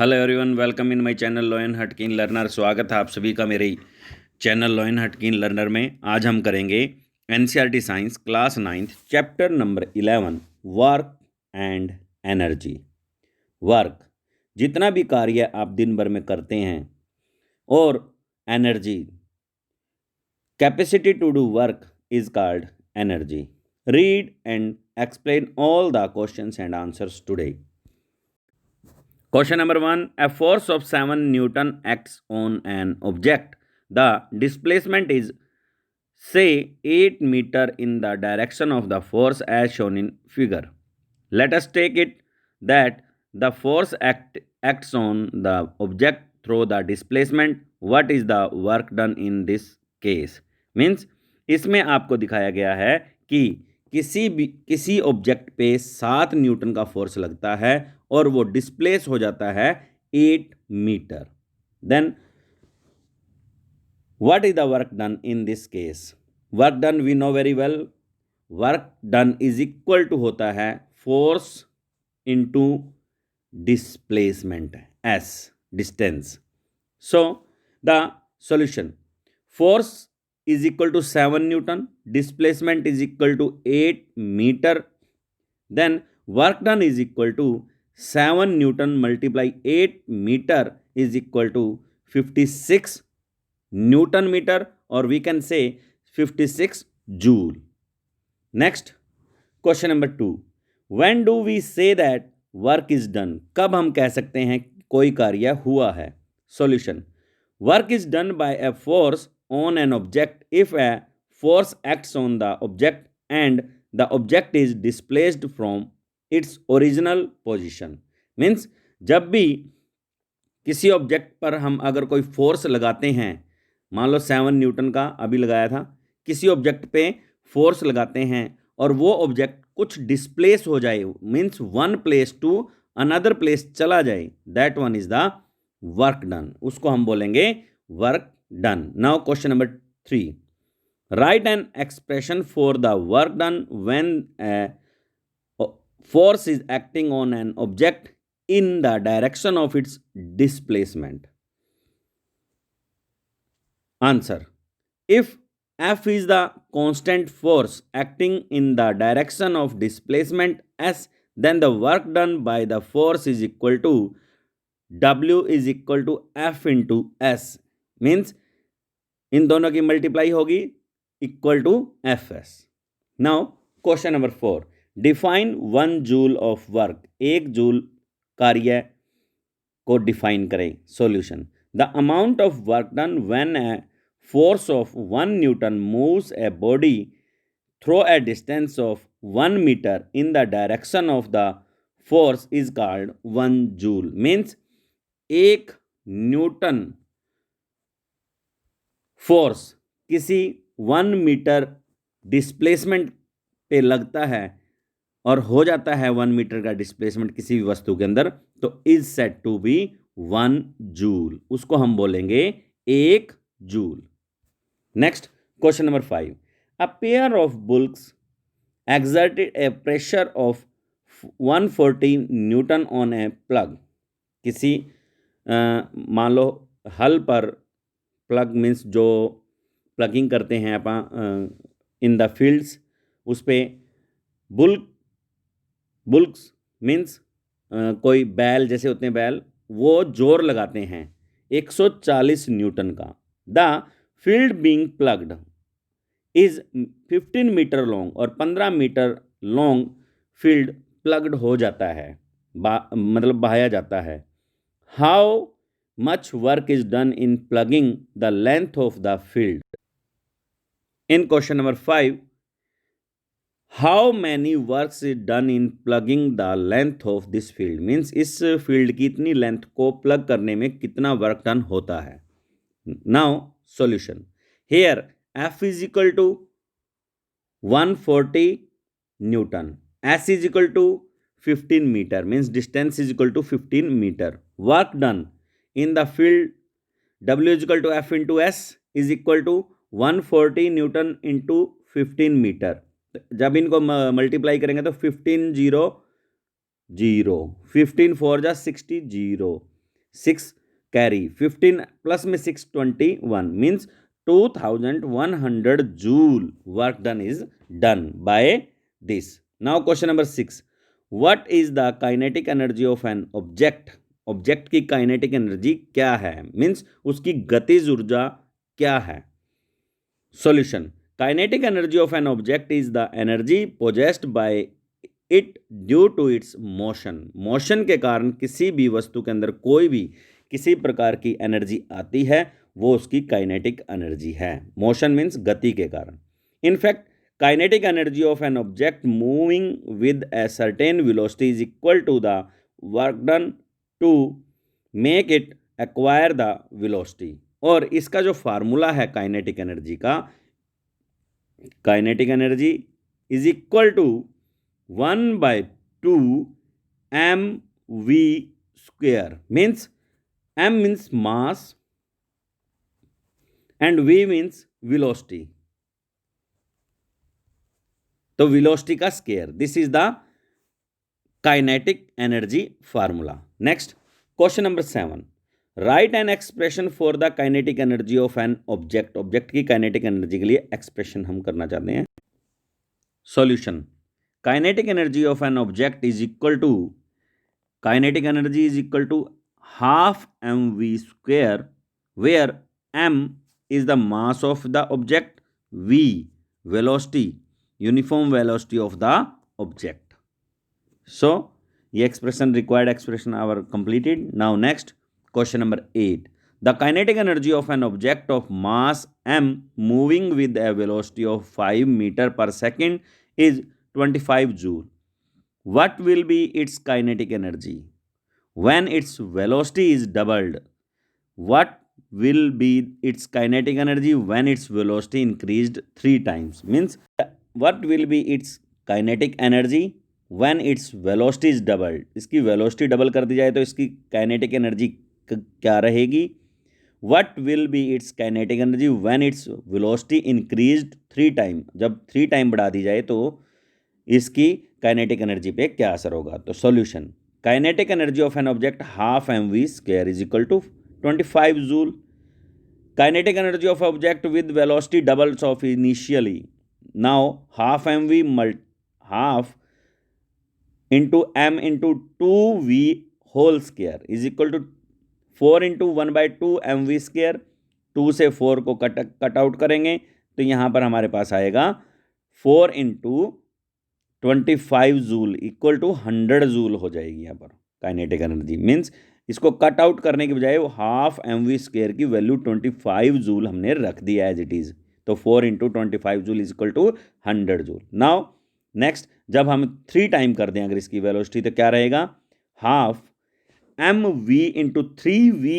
Hello everyone, welcome in my channel lion heart keen learner. स्वागत है आप सभी का मेरे चैनल लॉयन हटकिन लर्नर में। आज हम करेंगे NCERT science class 9th chapter number 11 work and energy. Work, जितना भी कार्य आप दिन भर में करते हैं, और energy, capacity to do work is called energy. Read and explain all the questions and answers today. Question number 1. A force of 7 Newton acts on an object. The displacement is, say, 8 meter in the direction of the force as shown in figure. Let us take it that the force acts on the object through the displacement. What is the work done in this case? Means इसमें आपको दिखाया गया है कि किसी object पे 7 Newton का force लगता है और वो डिस्प्लेस हो जाता है 8 metre. Then what is the work done in this case? Work done we know very well. Work done is equal to होता है force into displacement, s, distance. So the solution, force is equal to 7 Newton, displacement is equal to 8 meter, then work done is equal to 7 Newton multiply 8 meter is equal to 56 Newton meter, or we can say 56 joule. Next, question number 2. When do we say that work is done? कब हम कह सकते हैं कोई कार्य हुआ है? Solution, work is done by a force on an object if a force acts on the object and the object is displaced from its original position. Means जब भी किसी ऑब्जेक्ट पर हम अगर कोई फोर्स लगाते हैं, मान लो 7 न्यूटन का अभी लगाया था, किसी ऑब्जेक्ट पे फोर्स लगाते हैं और वो ऑब्जेक्ट कुछ डिस्प्लेस हो जाए, means one place to another place चला जाए, that one is the work done, उसको हम बोलेंगे work done. Now question number 3. Write an expression for the work done when a force is acting on an object in the direction of its displacement. Answer. If F is the constant force acting in the direction of displacement S, then the work done by the force is equal to W is equal to F into S. Means इन दोनों की multiply होगी equal to F S. Now question number 4. Define 1 joule of work. 1 joule कार्य को define करें। Solution, the amount of work done when a force of 1 newton moves a body through a distance of 1 metre in the direction of the force is called 1 joule. Means 1 newton force किसी 1 metre displacement पे लगता है और हो जाता है 1 metre का displacement किसी भी वस्तु के अंदर, तो is said to be 1 joule, उसको हम बोलेंगे 1 joule. Next question number 5. A pair of bulls exerted a pressure of 140 newton on a plug. किसी मान लो हल पर, प्लग मीन्स जो प्लगिंग करते हैं अपन इन द फील्ड्स, उस पर बुल्क्स मीन्स कोई बैल जैसे होते हैं बैल, वो जोर लगाते हैं 140 न्यूटन का। The field being plugged is 15 metre long, और 15 मीटर लॉन्ग फील्ड प्लग्ड हो जाता है, मतलब बहाया जाता है। How much work is done in plugging the length of the field? In question number 5, how many works is done in plugging the length of this field? Means इस field की इतनी लेंथ को प्लग करने में कितना work done होता है। Now solution, here F is equal to 140 Newton, S is equal to 15 meter, means distance is equal to 15 meter. Work done in the field W is equal to F into S is equal to 140 newton into 15 metre. जब इनको multiply करेंगे तो 15 0 0, 15 4 जा 60 0, 6 carry 15 plus में 6 21 means 2100 joule work done is done by this. Now question number 6. What is the kinetic energy of an object? Object की kinetic energy क्या है, means उसकी गतिज ऊर्जा क्या है? Solution. Kinetic energy of an object is the energy possessed by it due to its motion. Motion के कारण किसी भी वस्तु के अंदर कोई भी किसी प्रकार की एनर्जी आती है, वो उसकी काइनेटिक एनर्जी है. मोशन मीन्स गति के कारण. In fact kinetic energy of an object moving with a certain velocity is equal to the work done to make it acquire the velocity. और इसका जो फार्मूला है काइनेटिक एनर्जी का, kinetic energy is equal to 1/2 mv square. Means m means mass and v means velocity. तो velocity का square. This is the kinetic energy formula. Next question number 7. Write an expression for the kinetic energy of an object. Object की kinetic energy के लिए expression हम करना चाहते हैं. Solution. Kinetic energy of an object is equal to, kinetic energy is equal to half mv square, where m is the mass of the object, v velocity, uniform velocity of the object. So ये expression, required expression are completed. Now next question number 8. The kinetic energy of an object of mass m moving with a velocity of 5 meter per second is 25 joule. What will be its kinetic energy when its velocity is doubled? What will be its kinetic energy when its velocity increased 3 times? Means what will be its kinetic energy when its velocity is doubled? इसकी velocity double कर दी जाए तो इसकी kinetic energy क्या रहेगी? What will be its kinetic energy when its velocity increased 3 times? जब 3 time बढ़ा दी जाए तो इसकी काइनेटिक एनर्जी पे क्या असर होगा? तो solution. Kinetic energy of an object half mv square is equal to 25 joule. Kinetic energy of object with velocity doubles of initially. Now half mv half into m into 2v whole square is equal to 4 into 1/2 mv square. 2 से 4 को cut out करेंगे तो यहाँ पर हमारे पास आएगा 4 into 25 joule equal to 100 joule हो जाएगी यहाँ पर काइनेटिक एनर्जी. मीन्स इसको कट आउट करने के बजाय हाफ mv स्क्वायर की वैल्यू 25 जूल हमने रख दिया एज इट इज़. तो 4 into 25 joule is equal to 100 joule. Now next जब हम 3 टाइम कर दें अगर इसकी वेलोसिटी तो क्या रहेगा? Half mv into 3v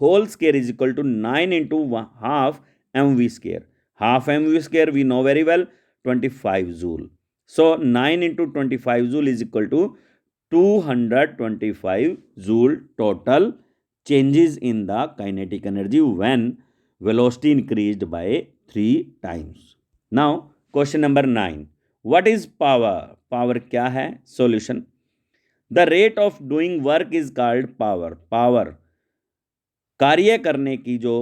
whole square is equal to 9 into half mv square. Half mv square we know very well 25 joule. So 9 into 25 joule is equal to 225 joule total changes in the kinetic energy when velocity increased by 3 times. Now question number 9. What is power? Power क्या है? Solution. The rate of doing work is called power. Power कार्य करने की जो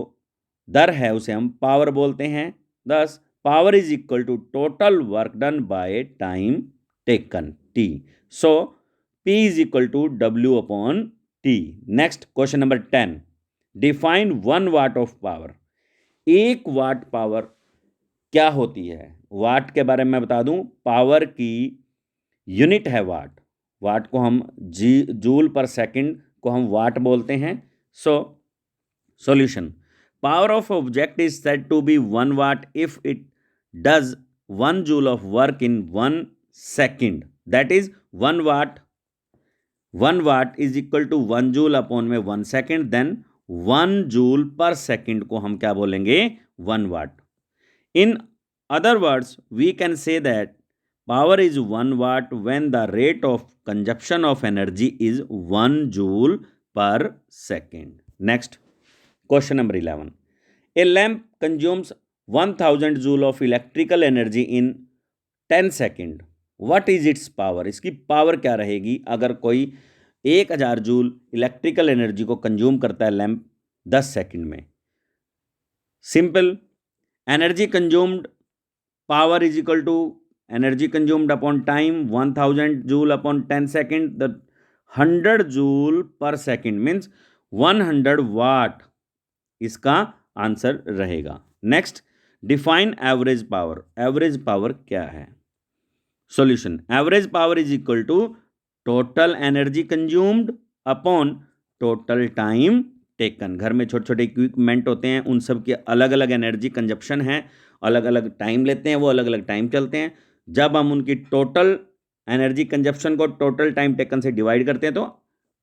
दर है उसे हम power बोलते हैं. Thus power is equal to total work done by time taken, T. So P is equal to W upon T. Next question number 10. Define 1 watt of power. 1 watt power क्या होती है? वाट के बारे में बता दूं, पावर की यूनिट है वाट. वाट को हम जूल पर सेकंड को हम वाट बोलते हैं. So solution. Power of object is said to be 1 watt if it does 1 joule of work in 1 second. That is 1 watt. 1 watt is equal to 1 joule upon में 1 second. Then 1 joule per second को हम क्या बोलेंगे? 1 watt. In other words, we can say that power is 1 watt when the rate of consumption of energy is 1 joule per second. Next. Question number 11. A lamp consumes 1000 joule of electrical energy in 10 seconds. What is its power? इसकी power क्या रहेगी अगर कोई 1000 joule electrical energy को consume करता है lamp 10 second में। Simple, energy consumed power is equal to energy consumed upon time 1000 joule upon 10 second, the 100 joule per second means 100 watt इसका आंसर रहेगा। Next, define average power. Average power क्या है? Solution, average power is equal to total energy consumed upon total time taken. घर में छोटे छोटे equipment होते हैं, उन सब की अलग अलग एनर्जी कंजप्शन है, अलग अलग टाइम लेते हैं, वो अलग अलग टाइम चलते हैं। जब हम उनकी टोटल एनर्जी कंजप्शन को टोटल टाइम टेकन से डिवाइड करते हैं तो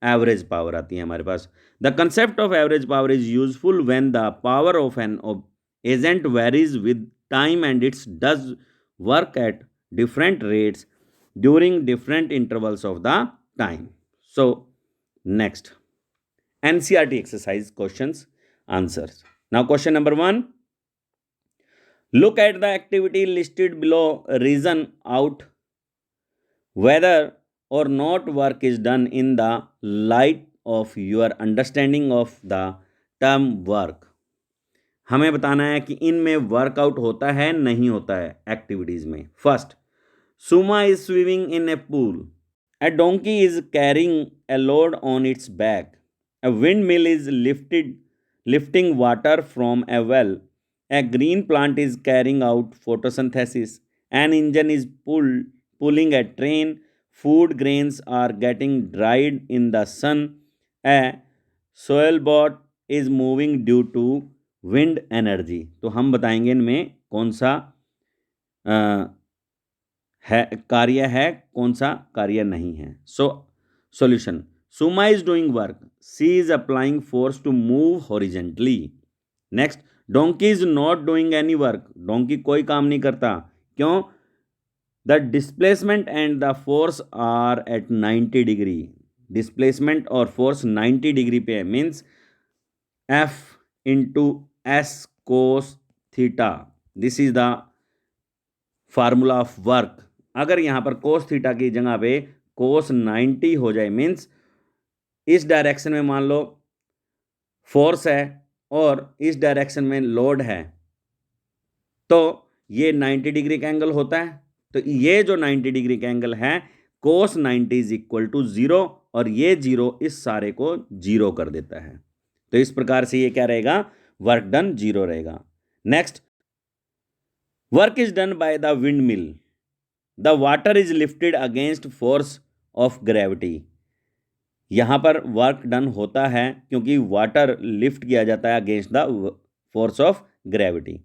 एवरेज पावर आती है हमारे पास। The concept of average power is useful when the power of an agent varies with time and it's does work at different rates during different intervals of the time. So next, NCERT exercise questions answers. Now question number 1, look at the activity listed below, reason out whether or not work is done in the light of your understanding of the term work. हमें बताना है कि इनमें workout होता है नहीं होता है एक्टिविटीज में। First, Suma is swimming in a pool. A donkey is carrying a load on its back. A windmill is lifting water from a well. A green plant is carrying out photosynthesis. An engine is pulling a train. Food grains are getting dried in the sun. A sailboat is moving due to wind energy. तो हम बताएंगे इनमें कौन सा है कार्य है, कौन सा कार्य नहीं है। So solution, Suma is doing work, she is applying force to move horizontally. Next, donkey is not doing any work, donkey कोई काम नहीं करता, क्यों? The displacement and the force are at 90 degree. Displacement और फोर्स 90 डिग्री पे है, means F into S cos theta, this is the formula of work. अगर यहाँ पर कोस थीटा की जगह पे कोस 90 हो जाए, मीन्स इस डायरेक्शन में मान लो फोर्स है और इस डायरेक्शन में लोड है, तो ये 90 डिग्री का एंगल होता है। तो ये जो 90 डिग्री का एंगल है, कोस 90 इज इक्वल टू 0, और ये 0 इस सारे को 0 कर देता है। तो इस प्रकार से ये क्या रहेगा? वर्क डन 0 रहेगा। Next, work is done by the wind mill, the water is lifted against force of gravity. यहां पर वर्क डन होता है क्योंकि वाटर लिफ्ट किया जाता है against the force of gravity.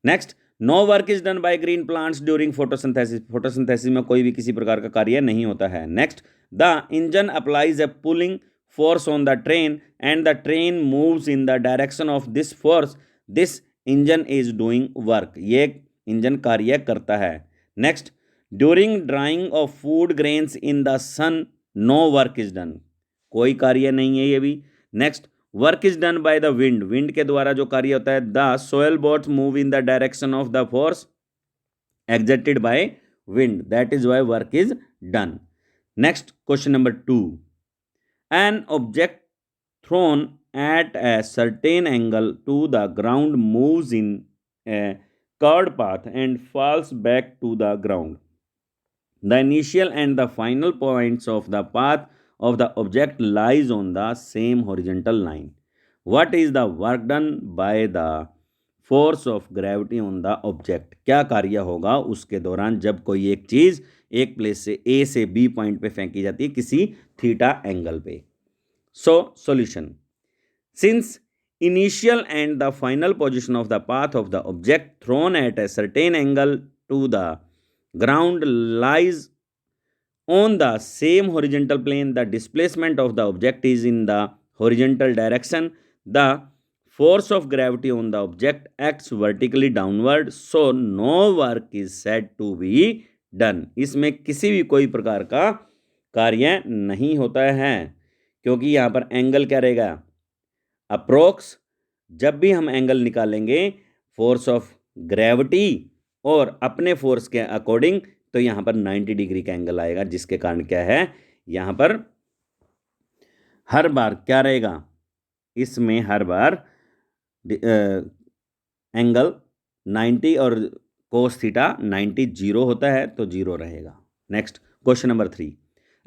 Next, no work is done by green plants during photosynthesis, photosynthesis में कोई भी किसी प्रकार का कार्य नहीं होता है। Next, the engine applies a pulling force on the train and the train moves in the direction of this force, this engine is doing work, ये इंजन कार्य करता है। Next, during drying of food grains in the sun no work is done, कोई कार्य नहीं है ये भी। Next, work is done by the wind, wind के द्वारा जो कार्य होता है, the sail boats move in the direction of the force exerted by wind, that is why work is done. Next question number 2, an object thrown at a certain angle to the ground moves in a curved path and falls back to the ground. The initial and the final points of the path of the object lies on the same horizontal line. What is the work done by the force of gravity on the object? क्या कार्य होगा उसके दौरान जब कोई एक चीज़ एक place से A से B पॉइंट पे फेंकी जाती है किसी थीटा एंगल पे। So solution, since initial and the final position of the path of the object thrown at a certain angle to the ground lies on the same horizontal plane, the displacement of the object is in the horizontal direction, the force of gravity on the object acts vertically downward, so no work is said to be done. इसमें किसी भी कोई प्रकार का कार्य नहीं होता है क्योंकि यहाँ पर एंगल क्या रहेगा? अप्रोक्स। जब भी हम एंगल निकालेंगे फोर्स ऑफ ग्रेविटी और अपने फोर्स के अकॉर्डिंग, तो यहाँ पर 90 डिग्री का एंगल आएगा, जिसके कारण क्या है, यहाँ पर हर बार क्या रहेगा, इसमें हर बार एंगल 90 और कोस थीटा 90 जीरो होता है तो जीरो रहेगा। Next question number 3,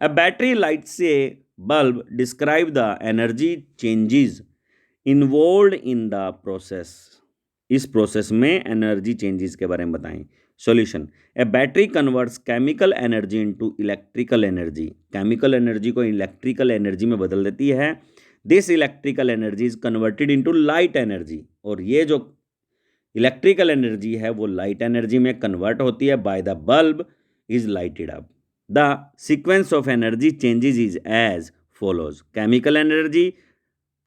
a battery lights a bulb, describe the energy changes involve in the process. इस प्रोसेस में एनर्जी चेंजेस के बारे में बताएं। Solution, a battery converts chemical energy into electrical energy. Chemical energy को electrical energy में बदल देती है। This electrical energy is converted into light energy, और ये जो इलेक्ट्रिकल एनर्जी है वो लाइट एनर्जी में कन्वर्ट होती है by the bulb is lighted up. The sequence of energy changes is as follows. Chemical energy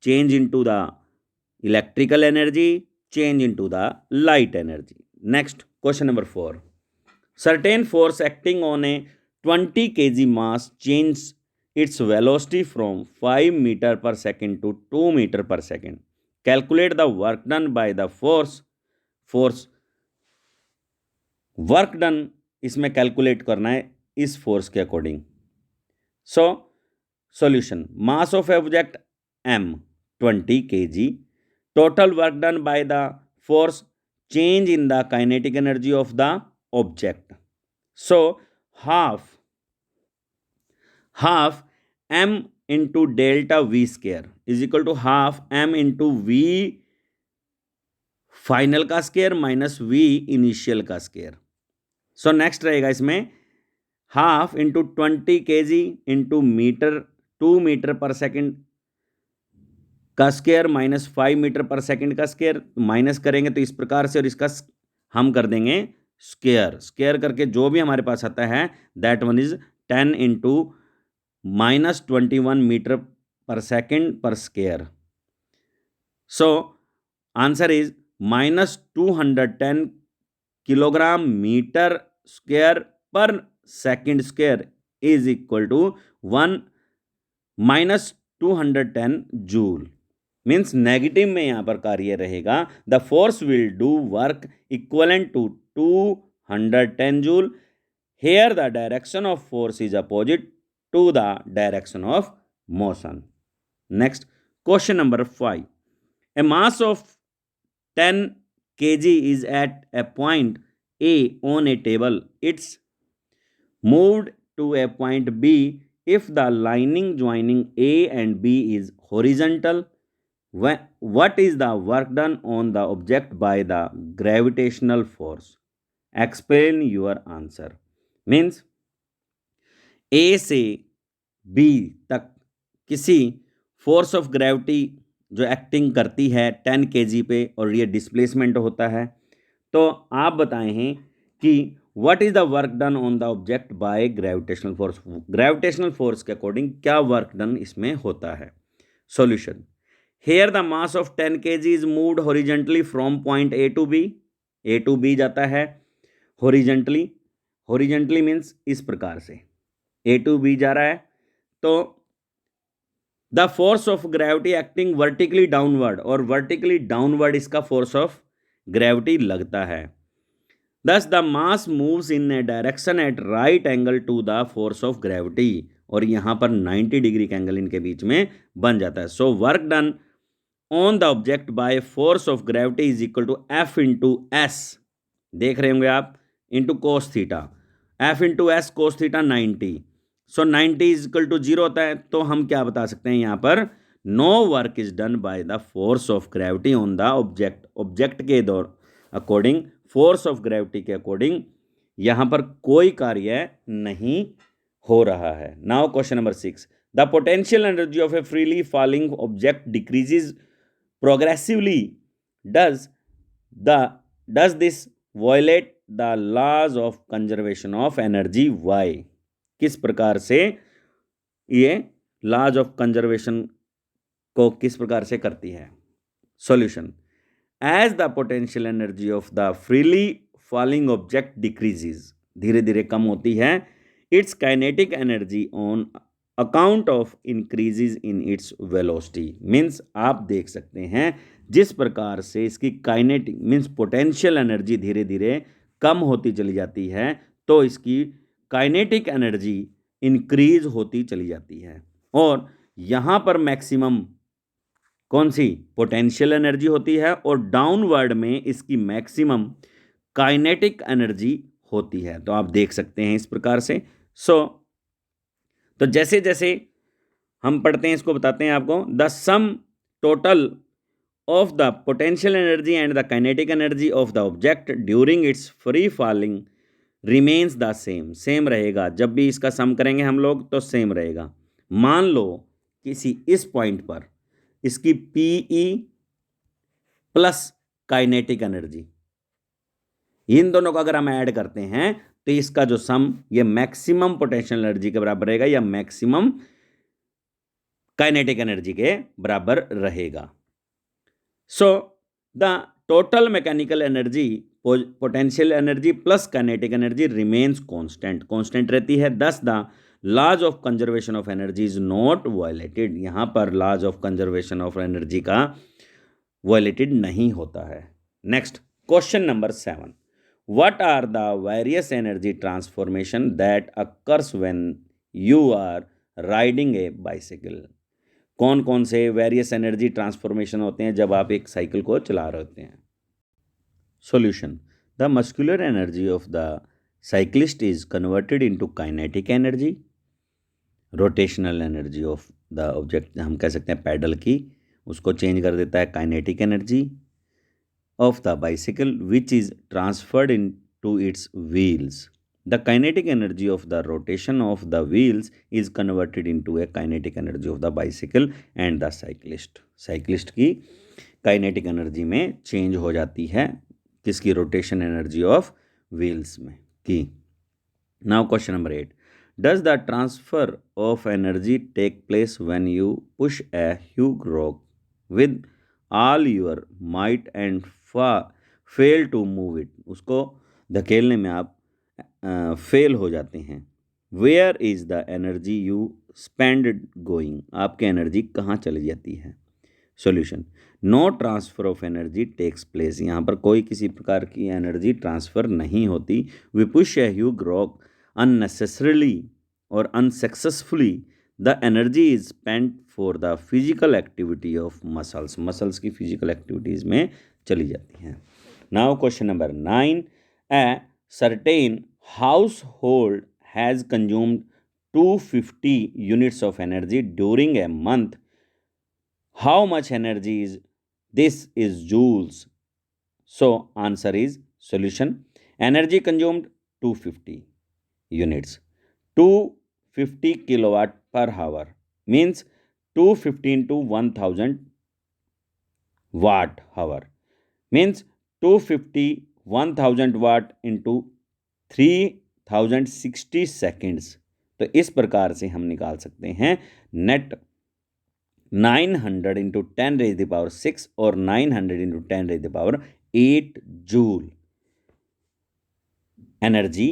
change into the electrical energy change into the light energy. Next question number 4, certain force acting on a 20 kg mass change its velocity from 5 meter per second to 2 meter per second. Calculate the work done by the force work done इसमें calculate करना है इस force के according. So solution, mass of object m 20 kg, total work done by the force change in the kinetic energy of the object. So half m into delta v square is equal to half m into v final का square minus v initial का square. So next रहेगा इसमें half into 20 kg into metre 2 metre per second का square minus 5 metre per second का square. Minus करेंगे तो इस प्रकार से, और इसका हम कर देंगे स्केयर करके जो भी हमारे पास आता है that one is 10 into minus 21 metre per second per square. So answer is minus 210 kilogram metre square per second square is equal to 1 minus 210 joule. Means negative में यहां पर कार्य रहेगा। The force will do work equivalent to 210 joule. Here the direction of force is opposite to the direction of motion. Next question number 5, a mass of 10 kg is at a point A on a table. It's moved to a point B if the lining joining A and B is horizontal. What is the work done on the object by the gravitational force? Explain your answer. Means A से B तक किसी force of gravity जो acting करती है 10 kg पे और ये displacement होता है, तो आप बताए हैं कि what is the work done on the object by gravitational force. Gravitational force के अकॉर्डिंग क्या वर्क डन इसमें होता है। Solution, here the mass of 10 kg is moved horizontally from point A to B जाता है हॉरिजेंटली मीन्स इस प्रकार से ए टू बी जा रहा है। तो the force of gravity acting vertically downward, और वर्टिकली डाउनवर्ड इसका फोर्स ऑफ ग्रेविटी लगता है। Thus the mass moves in a direction at right angle to the force of gravity, और यहां पर 90 डिग्री का एंगल इनके बीच में बन जाता है। So work done on the object by force of gravity is equal to F into S, देख रहे होंगे आप, into cos theta, F into S cos theta 90। So 90 is equal to 0 होता है, तो हम क्या बता सकते हैं यहाँ पर, no work is done by the force of gravity on the object के दौर अकॉर्डिंग, फोर्स ऑफ ग्रेविटी के अकॉर्डिंग यहाँ पर कोई कार्य नहीं हो रहा है। Now question number 6, the potential energy of a freely falling object decreases progressively, does this violate the laws of conservation of energy why. किस प्रकार से ये लॉज ऑफ कंजर्वेशन को किस प्रकार से करती है। Solution, as the potential energy of the freely falling object decreases, धीरे धीरे कम होती है, its kinetic energy on account of increases in its velocity. Means आप देख सकते हैं जिस प्रकार से इसकी काइनेटिक मीन्स पोटेंशियल एनर्जी धीरे धीरे कम होती चली जाती है, तो इसकी काइनेटिक एनर्जी इंक्रीज होती चली जाती है। और यहाँ पर मैक्सिमम कौन सी पोटेंशियल एनर्जी होती है और डाउनवर्ड में इसकी मैक्सिमम काइनेटिक एनर्जी होती है। तो आप देख सकते हैं इस प्रकार से। तो जैसे जैसे हम पढ़ते हैं इसको बताते हैं आपको। The sum total of the potential energy and the kinetic energy of the object during its free falling remains the same रहेगा। जब भी इसका सम करेंगे हम लोग तो सेम रहेगा। मान लो किसी इस पॉइंट पर इसकी पीई प्लस काइनेटिक एनर्जी, इन दोनों को अगर हम ऐड करते हैं तो इसका जो सम ये मैक्सिमम पोटेंशियल एनर्जी के बराबर रहेगा या मैक्सिमम काइनेटिक एनर्जी के बराबर रहेगा। So the total mechanical energy potential energy plus kinetic energy remains constant रहती है। Thus the laws of conservation of energy is not violated. यहाँ पर laws of conservation of energy का वायलेटेड नहीं होता है। Next question number 7, what are the various energy transformation that occurs when you are riding a bicycle. कौन कौन से various energy transformation होते हैं जब आप एक साइकिल को चला रहे होते हैं। Solution, the muscular energy of the cyclist is converted into kinetic energy. Rotational energy of the object, हम कह सकते हैं पैडल की, उसको चेंज कर देता है kinetic energy of the bicycle which is transferred into its wheels. The kinetic energy of the rotation of the wheels is converted into a kinetic energy of the bicycle and the cyclist. Cyclist की kinetic energy में change हो जाती है किसकी, rotation energy of wheels में की। Now question number 8, does the transfer of energy take place when you push a huge rock with all your might and fail to move it. उसको धकेलने में आप फेल हो जाते हैं। Where is the energy you spend going, आपकी एनर्जी कहाँ चली जाती है। Solution, no transfer of energy takes place. यहाँ पर कोई किसी प्रकार की एनर्जी ट्रांसफ़र नहीं होती। We push a huge rock unnecessarily और unsuccessfully, the energy is spent for the physical activity of muscles की फिजिकल एक्टिविटीज़ में चली जाती हैं। Now question number 9, a certain household has consumed 250 units of energy during a month. How much energy is this is joules? So answer is solution. Energy consumed 250 units. 250 kilowatt per hour means 250 into 1000 watt hour means 250 1000 watt into 3060 seconds. तो इस प्रकार से हम निकाल सकते हैं net 900 into 10⁻6 और 900 into 10⁸ joule energy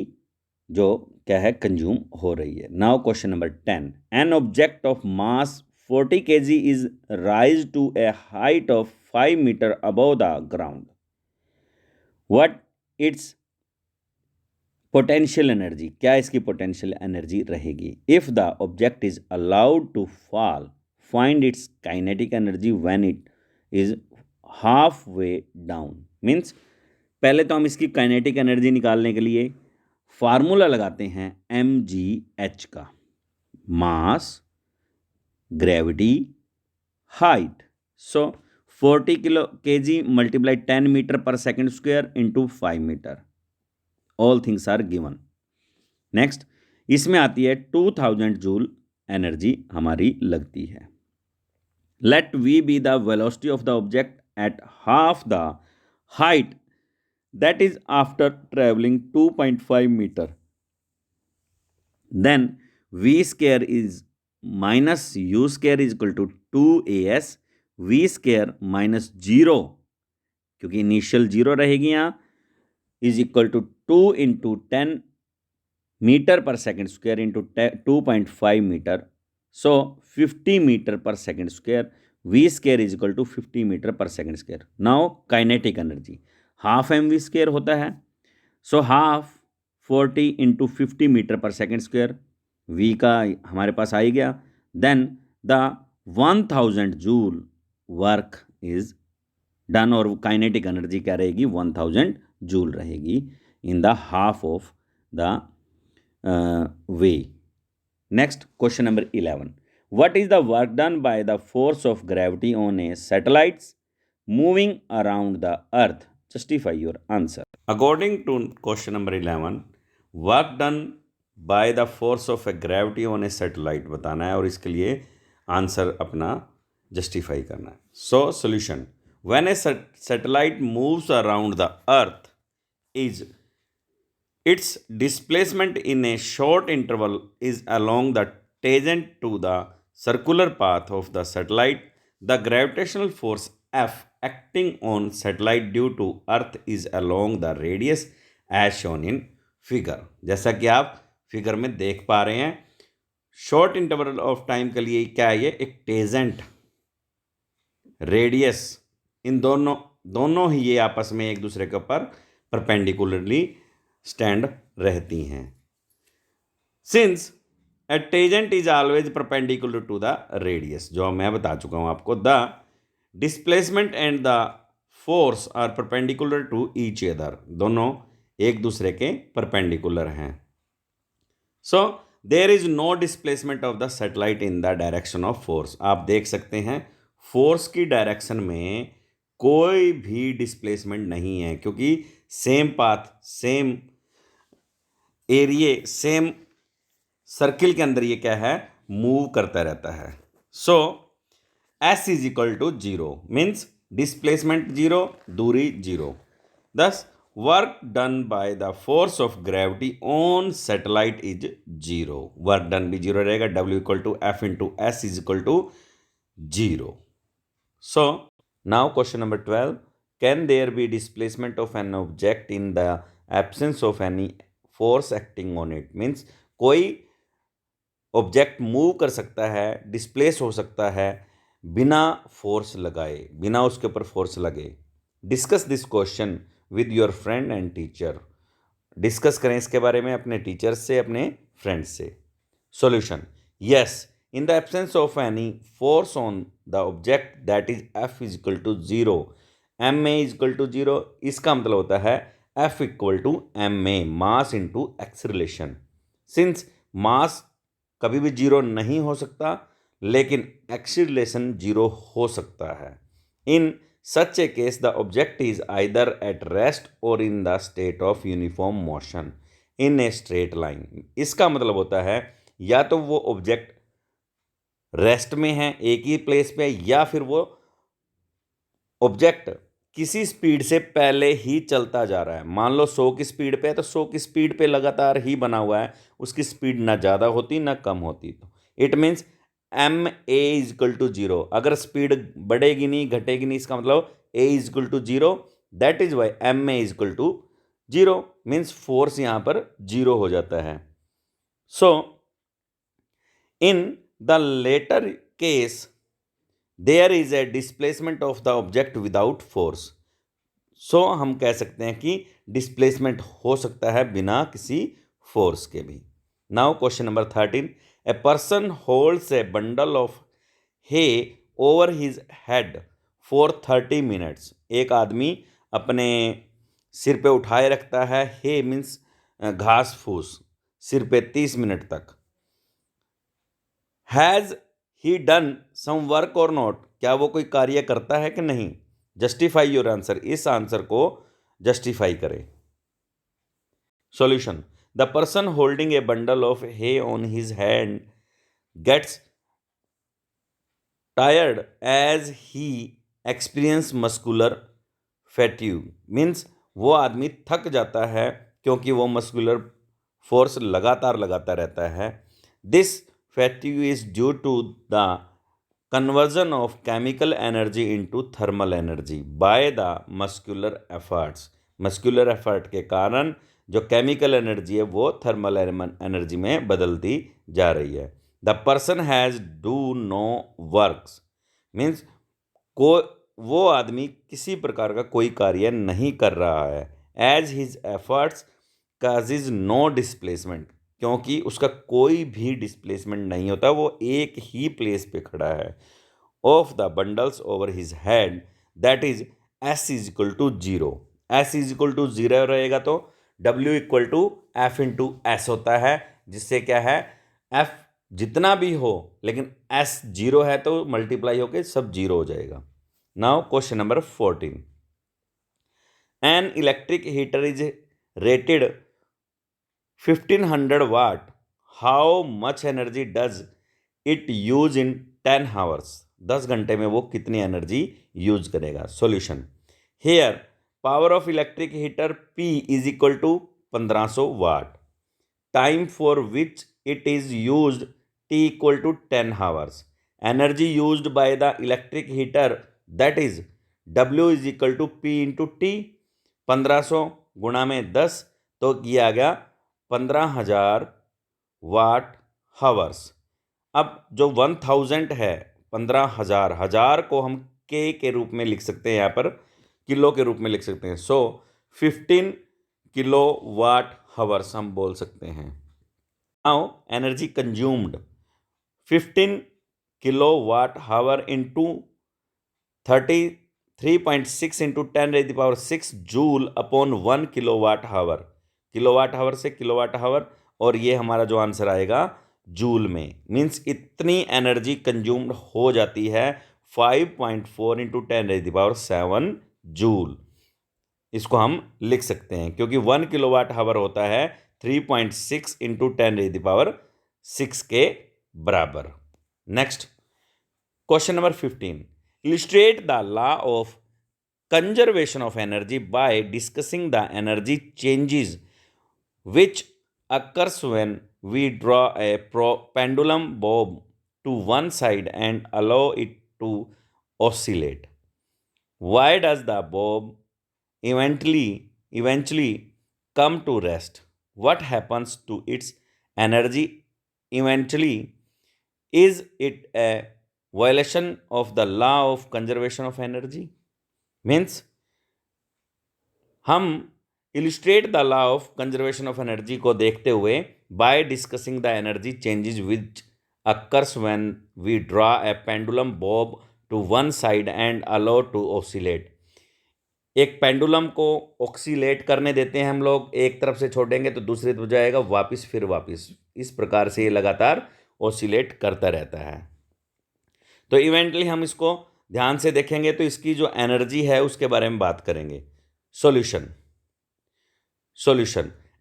जो क्या है कंज्यूम हो रही है। Now question number 10, an object of mass 40 kg is raise to a height of 5 metre above the ground. What its potential energy, क्या इसकी potential energy रहेगी। If the object is allowed to fall, find its kinetic energy when it is halfway down। Means पहले तो हम इसकी kinetic energy निकालने के लिए फार्मूला लगाते हैं mgh का, मास gravity height. So 40 kg multiply 10 meter per second square into 5 meter. All things are given. Next, इसमें आती है 2000 जूल एनर्जी हमारी लगती है। Let v be the velocity of the object at half the height, that is after traveling 2.5 meter. Then v square is minus u square is equal to 2as v square minus 0, क्योंकि initial 0 रहेगी यहाँ, is equal to 2 into 10 metre per second square into 2.5 metre. So 50 metre per second square, v square is equal to 50 metre per second square. Now kinetic energy half M v square होता है। So half 40 into 50 metre per second square, v का हमारे पास आ ही गया। Then the 1000 joule work is done, और kinetic energy क्या रहेगी, 1000 जूल रहेगी in the half of the way. Next, question number 11. What is the work done by the force of gravity on a satellite moving around the earth? Justify your answer. According to question number 11, work done by the force of a gravity on a satellite बताना है और इसके लिए answer अपना justify करना है. So, solution. When a satellite moves around the earth, is its displacement in a short interval is along the tangent to the circular path of the satellite. The gravitational force F acting on satellite due to Earth is along the radius as shown in figure. जैसा कि आप figure में देख पा रहे हैं, short interval of time के लिए क्या है, ये एक टेजेंट, रेडियस, इन दोनों ही ये आपस में एक दूसरे के ऊपर परपेंडिकुलरली स्टैंड रहती हैं. Since a tangent is always perpendicular to the radius, जो मैं बता चुका हूं आपको, the displacement and the force are perpendicular to each other, दोनों एक दूसरे के परपेंडिकुलर हैं. So there is no displacement of the satellite in the direction of force. आप देख सकते हैं फोर्स की डायरेक्शन में कोई भी डिस्प्लेसमेंट नहीं है, क्योंकि same path, same area, same circle के अंदर ये क्या है, मूव करता रहता है. So S is equal to 0 means displacement 0, दूरी 0. Thus work done by the force of gravity on satellite is 0. Work done भी 0 रहेगा. W equal to F into S is equal to 0. So now question number 12. Can there be displacement of an object in the absence of any force acting on it. Means कोई object move कर सकता है, displace हो सकता है बिना force लगाए, बिना उसके ऊपर फोर्स लगे. Discuss this question with your friend and teacher. Discuss करें इसके बारे में अपने टीचर्स से, अपने फ्रेंड्स से. Solution. Yes, in the absence of any force on the object that is F is equal to 0, ma is equal to 0. इसका मतलब होता है F equal to ma, mass into acceleration. Since mass कभी भी 0 नहीं हो सकता, लेकिन एक्सेलरेशन 0 हो सकता है. In such a case the object is either at rest or in the state of uniform motion in a straight line. इसका मतलब होता है या तो वो ऑब्जेक्ट रेस्ट में है, एक ही प्लेस पे, या फिर वो ऑब्जेक्ट किसी स्पीड से पहले ही चलता जा रहा है. मान लो 100 की स्पीड पे है, तो 100 की स्पीड पे लगातार ही बना हुआ है, उसकी स्पीड ना ज़्यादा होती ना कम होती. तो it means ma is equal to 0. अगर स्पीड बढ़ेगी नहीं, घटेगी नहीं, इसका मतलब a is equal to 0. That is why ma is equal to 0 means force यहाँ पर 0 हो जाता है. So in the latter case there is a displacement of the object without force. So हम कह सकते हैं कि डिस्प्लेसमेंट हो सकता है बिना किसी फोर्स के भी. Now question number 13. A person holds a bundle of hay over his head for 30 minutes. एक आदमी अपने सिर पे उठाए रखता है, हे मीन्स घास फूस, सिर पे 30 मिनट तक. Has he done some work or not. क्या वो कोई कार्य करता है कि नहीं. Justify your answer. इस आंसर को जस्टिफाई करें. Solution. The person holding a bundle of hay on his hand gets tired as he experience muscular fatigue. Means वो आदमी थक जाता है क्योंकि वो मस्कुलर फोर्स लगातार लगाता रहता है. This fatigue is due to the conversion of chemical energy into thermal energy by the muscular efforts. muscular effort के कारण जो केमिकल एनर्जी है वो थर्मल एनर्जी में बदलती जा रही है. The person has do no works means वो आदमी किसी प्रकार का कोई कार्य नहीं कर रहा है. As his efforts causes no displacement. क्योंकि उसका कोई भी डिस्प्लेसमेंट नहीं होता, वो एक ही प्लेस पे खड़ा है। Of the bundles over his head, that is S is equal to zero. S is equal to zero रहेगा तो W equal to F into S होता है, जिससे क्या है, एफ जितना भी हो लेकिन एस जीरो है तो मल्टीप्लाई होके सब जीरो हो जाएगा। Now question number 14, an electric heater is rated 1500 watt. How much energy does it use in 10 hours? 10 घंटे में वो कितनी एनर्जी यूज करेगा? Solution, here power of electric heater P is equal to 1500 watt, time for which it is used T equal to 10 hours, energy used by the electric heater that is W is equal to P into T. 1500 गुणा में 10 तो किया गया 15,000 वाट hours. अब जो 1000 है, 15,000, हजार को हम के रूप में लिख सकते हैं, यहाँ पर किलो के रूप में लिख सकते हैं। सो 15 किलो वाट हावर्स हम बोल सकते हैं। Now energy consumed 15 kilo watt hour into 33.6 into 10⁻6 joule upon 1 kilo watt hour. Kilowatt hour से किलोवाट हावर, और ये हमारा जो आंसर आएगा जूल में, मीन्स इतनी एनर्जी कंज्यूम्ड हो जाती है 5.4 इंटू 10⁻7 जूल। इसको हम लिख सकते हैं क्योंकि 1 किलोवाट हावर होता है 3.6 इंटू 10⁻6 के बराबर। Next question number 15, illustrate the law of conservation of energy by discussing the energy changes which occurs when we draw a pendulum bob to one side and allow it to oscillate. Why does the bob eventually come to rest? What happens to its energy eventually? Is it a violation of the law of conservation of energy? Means हम illustrate the law of conservation of energy को देखते हुए by discussing the energy changes which occurs when we draw a pendulum bob to one side and allow to oscillate. एक pendulum को oscillate करने देते हैं हम लोग, एक तरफ से छोड़ेंगे तो दूसरी तरफ जाएगा, वापस फिर वापस, इस प्रकार से ये लगातार ऑसिलेट करता रहता है। तो इवेंटली हम इसको ध्यान से देखेंगे तो इसकी जो एनर्जी है उसके बारे में बात करेंगे। Solution,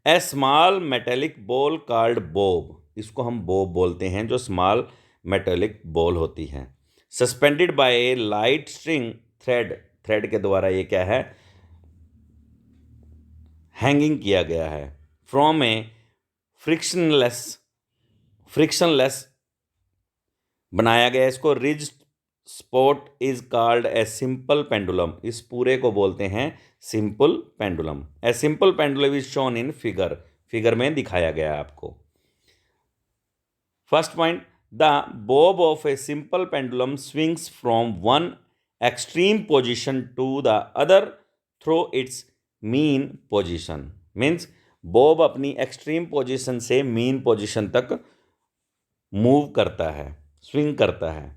a small metallic ball called bob, इसको हम बॉब बोलते हैं, जो स्मॉल मेटेलिक बॉल होती है, सस्पेंडेड बाय ए लाइट स्ट्रिंग थ्रेड के द्वारा ये क्या है, हैंगिंग किया गया है, फ्रॉम ए फ्रिक्शनलेस बनाया गया, इसको रिज स्पॉट is called a simple pendulum, इस पूरे को बोलते हैं simple pendulum. A simple pendulum is shown in figure में दिखाया गया है आपको। First point, the bob of a simple pendulum swings from one extreme position to the other through its mean position, means bob अपनी extreme position से mean position तक move करता है, स्विंग करता है।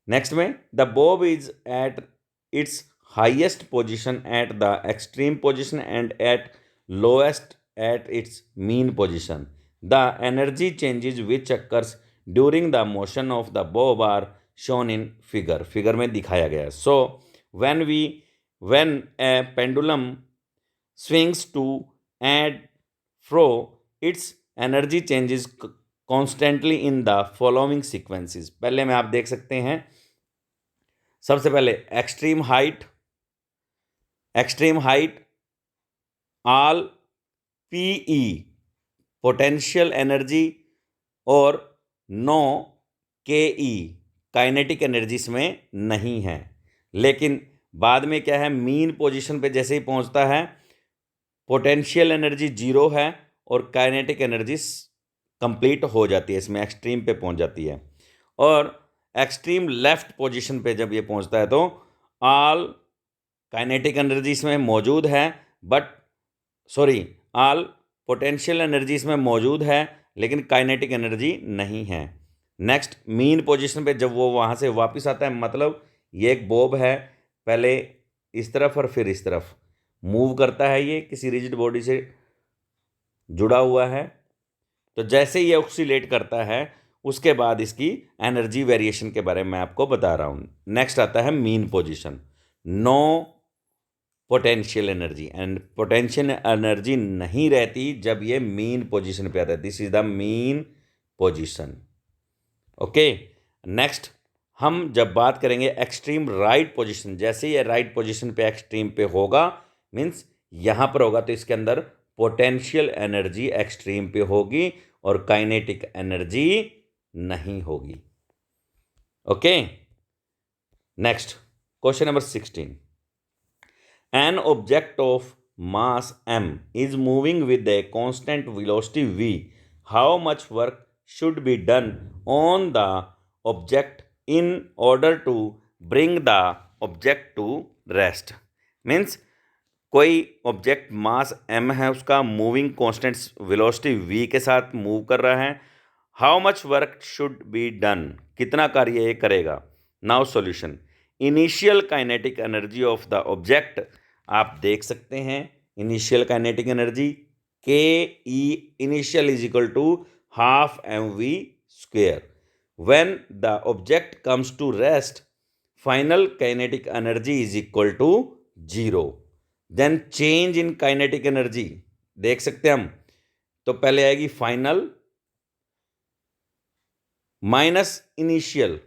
नेक्स्ट में, the bob is eight its highest position at the extreme position and at lowest at its mean position. The energy changes which occurs during the motion of the bob are shown in figure में दिखाया गया है। So when a pendulum swings to and fro, its energy changes constantly in the following sequences। पहले में आप देख सकते हैं, सबसे पहले extreme height all PE potential energy और no K E kinetic energy इसमें नहीं है, लेकिन बाद में क्या है, मीन पोजीशन पे जैसे ही पहुंचता है पोटेंशियल एनर्जी जीरो है और काइनेटिक एनर्जी कंप्लीट हो जाती है, इसमें एक्सट्रीम पे पहुंच जाती है। और एक्सट्रीम लेफ्ट पोजीशन पे जब ये पहुंचता है तो ऑल काइनेटिक एनर्जी इसमें मौजूद है, ऑल पोटेंशियल एनर्जी इसमें मौजूद है, लेकिन काइनेटिक एनर्जी नहीं है। नेक्स्ट, मीन पोजीशन पे जब वो वहाँ से वापस आता है, मतलब ये एक बॉब है, पहले इस तरफ और फिर इस तरफ मूव करता है, ये किसी रिजिड बॉडी से जुड़ा हुआ है। तो जैसे ये ऑक्सीलेट करता है उसके बाद इसकी एनर्जी वेरिएशन के बारे में मैं आपको बता रहा हूँ। नेक्स्ट आता है mean position, no potential energy, and potential energy नहीं रहती जब ये मीन पोजीशन पे आता है। This is the mean position. Okay, next हम जब बात करेंगे एक्सट्रीम राइट पोजीशन, जैसे ये राइट पोजीशन पे एक्सट्रीम पे होगा, मीन्स यहाँ पर होगा, तो इसके अंदर पोटेंशियल एनर्जी एक्सट्रीम पे होगी और काइनेटिक एनर्जी नहीं होगी। Okay, next question number 16, an object of mass m is moving with a constant velocity v. How much work should be done on the object in order to bring the object to rest? Means कोई object मास m है, उसका moving constant velocity v के साथ move कर रहा है। How much work should be done, कितना कार्य ये करेगा। Now solution, initial kinetic energy of the object, आप देख सकते हैं initial kinetic energy K E initial is equal to half M V square. When the object comes to rest, final kinetic energy is equal to 0। Then change in kinetic energy देख सकते हैं हम, तो पहले आएगी फाइनल माइनस इनिशियल,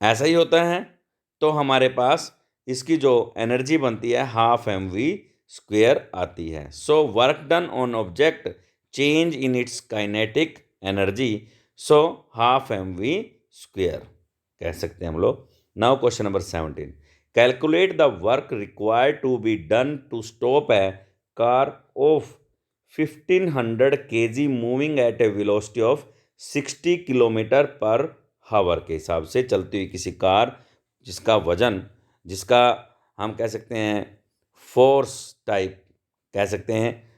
ऐसा ही होता है। तो हमारे पास इसकी जो एनर्जी बनती है हाफ एम वी स्क्वेयर आती है। So work done on object change in its kinetic energy, so half M V square कह सकते हैं हम लोग। Now question number 17, calculate the work required to be done to stop a car of 1500 kg moving at a velocity of 60 kilometre per hour के हिसाब से चलती हुई किसी कार जिसका वजन, जिसका हम कह सकते हैं फोर्स टाइप कह सकते हैं,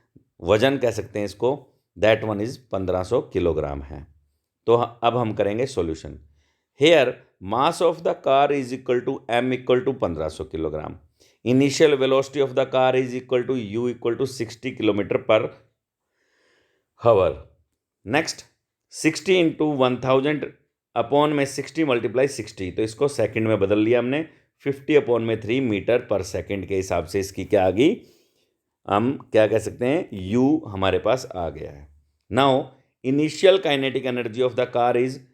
वजन कह सकते हैं इसको, दैट वन इज 1500 किलोग्राम है। तो अब हम करेंगे solution. Here mass of the car is equal to m equal to 1500 kilogram, initial velocity of the car is equal to u equal to 60 kilometre per hour. Next 60 into 1000 upon में 60 multiply 60, तो इसको second में बदल लिया हमने, 50 upon में 3 metre पर second के हिसाब से इसकी क्या आ गई, हम क्या कह सकते हैं, u हमारे पास आ गया है। Now initial kinetic energy of the car is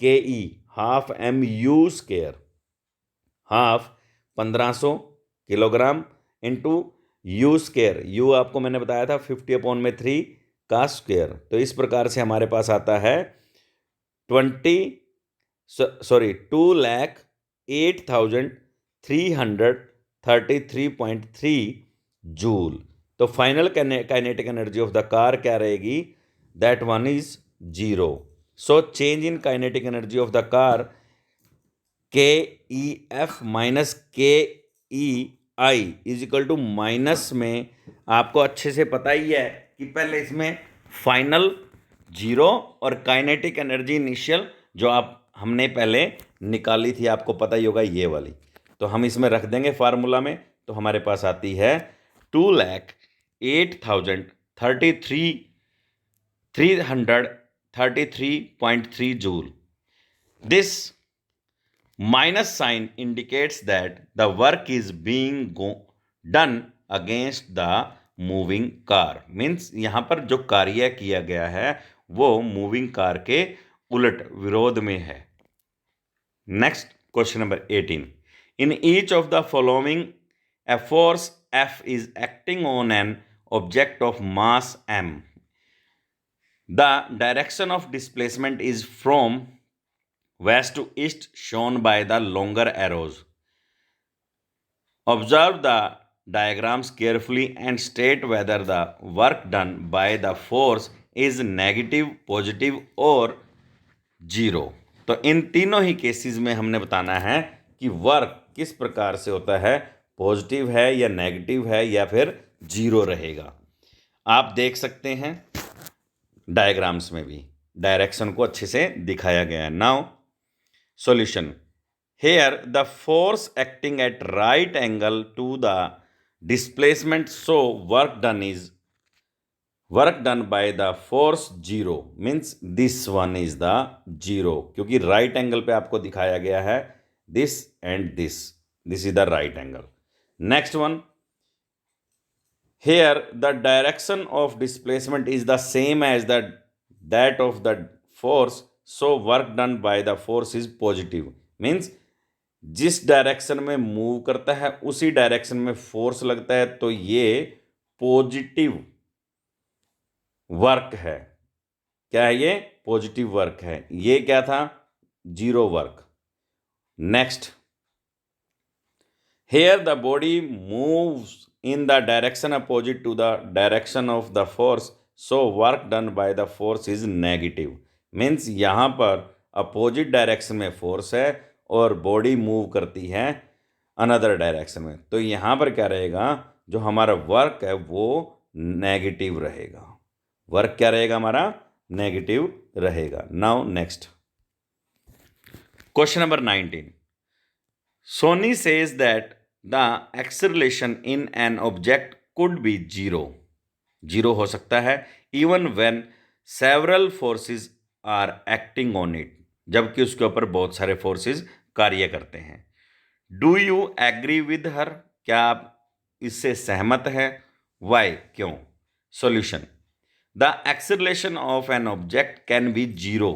K E half m u square, half 1500 kilogram into u square, u आपको मैंने बताया था 50 अपॉन में 3 का स्क्वेयर। तो इस प्रकार से हमारे पास आता है 2,08,333.3 जूल। तो final kinetic energy of the car क्या रहेगी, that one is 0। So change in kinetic energy of the car के ई एफ माइनस के ई I is equal to, minus में आपको अच्छे से पता ही है कि पहले इसमें फाइनल 0 और काइनेटिक एनर्जी इनिशियल जो आप हमने पहले निकाली थी, आपको पता ही होगा ये वाली, तो हम इसमें रख देंगे फार्मूला में। तो हमारे पास आती है 2,08,333.3 joule. This minus sign indicates that the work is being done against the moving car, means यहाँ पर जो कार्य किया गया है वो मूविंग कार के उलट विरोध में है। Next question number 18, in each of the following a force F is acting on an object of mass m. The direction of displacement is from west to east shown by the longer arrows. Observe the diagrams carefully and state whether the work done by the force is negative, positive और 0. तो इन तीनों ही cases में हमने बताना है कि work किस प्रकार से होता है, पॉजिटिव है या नेगेटिव है या फिर 0 रहेगा। आप देख सकते हैं डायग्राम्स में भी डायरेक्शन को अच्छे से दिखाया गया है। Now solution, here the force acting at right angle to the displacement, so work done by the force zero, means this one is the zero, क्योंकि राइट एंगल पे आपको दिखाया गया है this and this is the right angle. Next one, here the direction of displacement is the same as that of the force, so work done by the force is positive, means जिस direction में move करता है उसी direction में force लगता है, तो ये पॉजिटिव वर्क है। क्या है ये? पॉजिटिव वर्क है। ये क्या था? Zero work. Next, here the body moves in the direction opposite to the direction of the force, so work done by the force is negative, means यहाँ पर अपोजिट डायरेक्शन में फोर्स है और body move करती है another direction में, तो यहाँ पर क्या रहेगा? जो हमारा वर्क है वो नेगेटिव रहेगा। वर्क क्या रहेगा? हमारा नेगेटिव रहेगा। Now next question number 19, Sony says that the acceleration in an object could be zero हो सकता है even when several forces are acting on it, जबकि उसके ऊपर बहुत सारे फोर्सेस कार्य करते हैं। Do you agree with her, क्या आप इससे सहमत है? वाई, क्यों? Solution, the acceleration of an object can be zero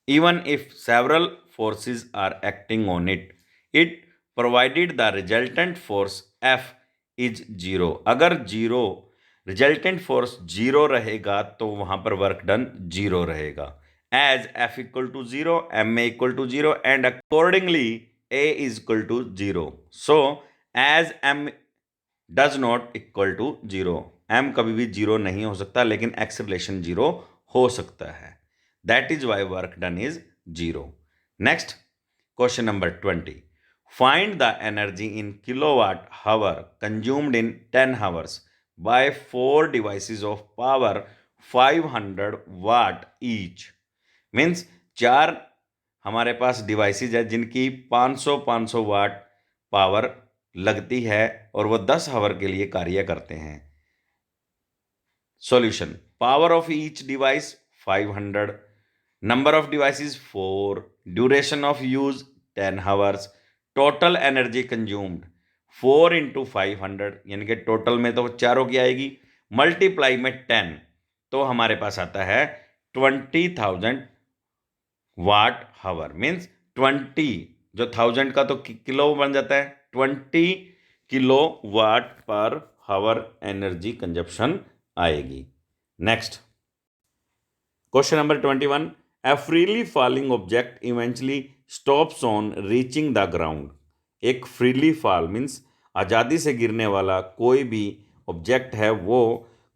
even if several forces are acting on it provided the resultant force F is zero। अगर जीरो रिजल्टेंट फोर्स जीरो रहेगा तो वहां पर वर्क डन जीरो रहेगा। As F equal to zero, M equal to zero and accordingly A is equal to zero. So as M does not equal to zero, M कभी भी zero नहीं हो सकता, लेकिन एक्सेलरेशन जीरो हो सकता है। That is why work done is zero. Next, question number 20. Find the energy in kilowatt hour consumed in 10 hours by 4 devices of power 500 watt each. Means 4 हमारे पास डिवाइसेज है जिनकी 500 वाट पावर लगती है और वो 10 आवर के लिए कार्य करते हैं। Solution, power of each device 500, number of devices 4, duration of use 10 hours, total energy consumed 4 into 500, यानी कि टोटल में तो चारों की आएगी, मल्टीप्लाई में 10, तो हमारे पास आता है 20,000 वाट हावर। मीन्स 20 जो 1000 का तो किलो बन जाता है, 20 किलो वाट पर हावर एनर्जी कंजप्शन आएगी। Next question number 21, A freely falling object eventually stops on reaching the ground। एक freely fall मीन्स आज़ादी से गिरने वाला कोई भी ऑब्जेक्ट है वो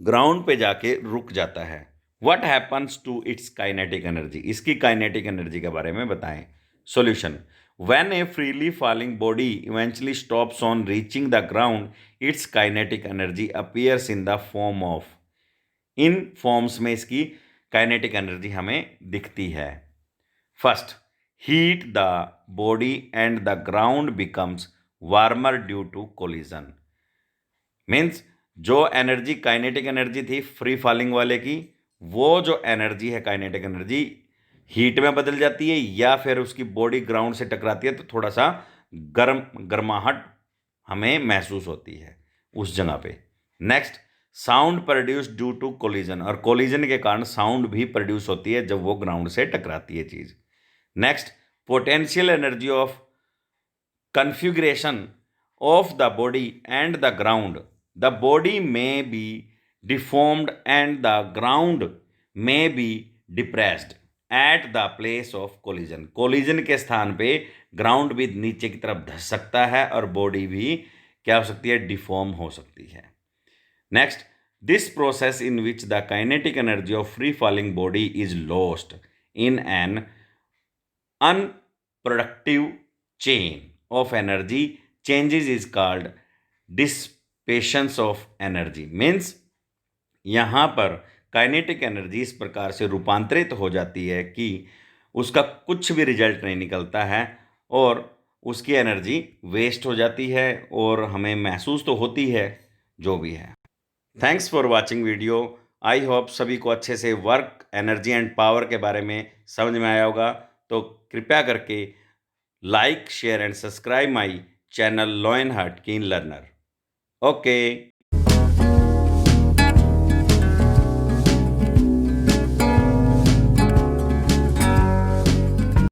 ग्राउंड पे जाके रुक जाता है। What happens to its kinetic energy? इसकी काइनेटिक एनर्जी के बारे में बताएं। Solution, When a freely falling body eventually stops on reaching the ground, its kinetic energy appears in the form of, इन फॉर्म्स में इसकी काइनेटिक एनर्जी हमें दिखती है। First, heat the body and the ground becomes warmer due to collision. Means जो energy kinetic energy थी free falling वाले की, वो जो एनर्जी है काइनेटिक एनर्जी हीट में बदल जाती है या फिर उसकी बॉडी ग्राउंड से टकराती है तो थोड़ा सा गर्माहट हमें महसूस होती है उस जगह पे। Next, sound produce due to collision, और कोलिजन के कारण साउंड भी प्रोड्यूस होती है जब वो ग्राउंड से टकराती है चीज। Next, potential energy of configuration of the body and the ground, the body में be deformed and the ground में be depressed at the place of collision. Collision के स्थान पे ग्राउंड भी नीचे की तरफ धस सकता है और बॉडी भी क्या हो सकती है? डिफॉर्म हो सकती है। Next, this process in which the kinetic energy of free falling body is lost in an unproductive chain of energy changes is called dissipation of energy। Means यहाँ पर काइनेटिक एनर्जी इस प्रकार से रूपांतरित हो जाती है कि उसका कुछ भी रिजल्ट नहीं निकलता है और उसकी एनर्जी वेस्ट हो जाती है और हमें महसूस तो होती है जो भी है। Thanks for watching video. I hope सभी को अच्छे से वर्क, एनर्जी एंड पावर के बारे में समझ में आया होगा। तो कृपया करके like, share and subscribe my channel lionheart keen learner. Okay.